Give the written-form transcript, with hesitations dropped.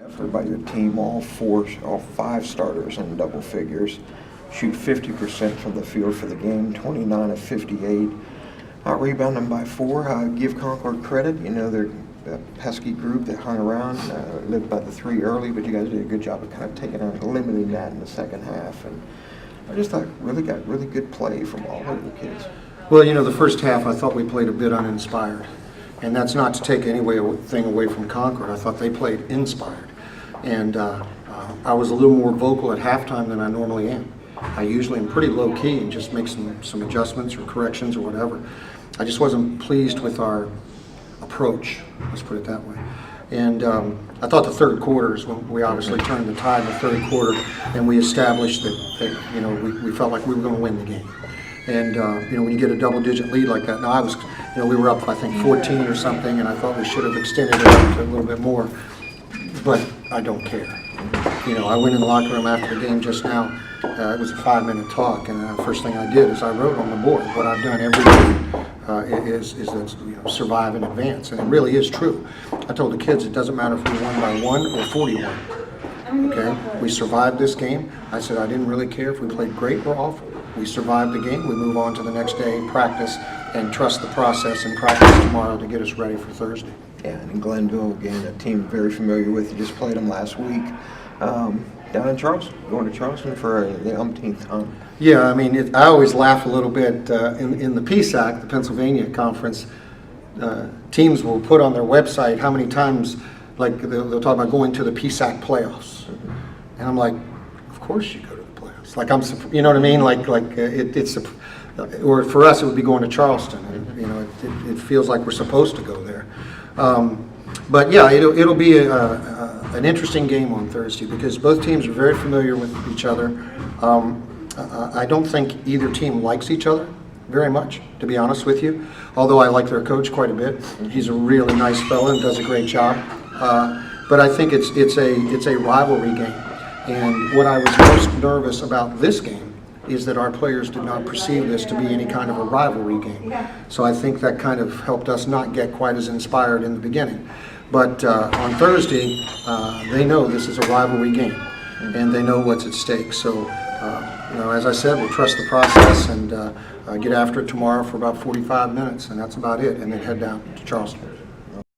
Effort by your team, all five starters in double figures. Shoot 50% from the field for the game, 29 of 58. Out-rebound them by 4. Give Concord credit. You know, they're a pesky group that hung around, lived by the 3 early, but you guys did a good job of kind of taking out, limiting that in the second half. And I just thought got really good play from all of the kids. Well, you know, the first half I thought we played a bit uninspired. And that's not to take anything away from Concord. I thought they played inspired. And I was a little more vocal at halftime than I normally am. I usually am pretty low-key and just make some adjustments or corrections or whatever. I just wasn't pleased with our approach, let's put it that way. And I thought the third quarter is when we obviously turned the tide in the third quarter, and we established that you know, we felt like we were going to win the game. And you know, when you get a double-digit lead like that, now you know, we were up I think 14 or something, and I thought we should have extended it up to a little bit more. But I don't care. You know, I went in the locker room after the game just now. It was a 5-minute talk, and the first thing I did is I wrote on the board what I've done every day is that, you know, survive and advance, and it really is true. I told the kids it doesn't matter if we won by 1 or 41. Okay, we survived this game. I said I didn't really care if we played great or awful. We survived the game. We move on to the next day, practice, and trust the process and practice tomorrow to get us ready for Thursday. Yeah, and in Glenville, again, a team very familiar with. You just played them last week. Down in Charleston, going to Charleston for the umpteenth time. Yeah, I mean, I always laugh a little bit. In the PSAC, the Pennsylvania Conference, teams will put on their website how many times, like they'll talk about going to the PSAC playoffs. Mm-hmm. And I'm like, of course you go to the playoffs. Like you know what I mean? Or for us, it would be going to Charleston. And, you know, it feels like we're supposed to go there. But yeah, it'll be an interesting game on Thursday because both teams are very familiar with each other. I don't think either team likes each other very much, to be honest with you, although I like their coach quite a bit. He's a really nice fella and does a great job. But I think it's a rivalry game. And what I was most nervous about this game is that our players did not perceive this to be any kind of a rivalry game. So I think that kind of helped us not get quite as inspired in the beginning. But on Thursday, they know this is a rivalry game, and they know what's at stake. So, you know, as I said, we'll trust the process and get after it tomorrow for about 45 minutes, and that's about it, and then head down to Charleston.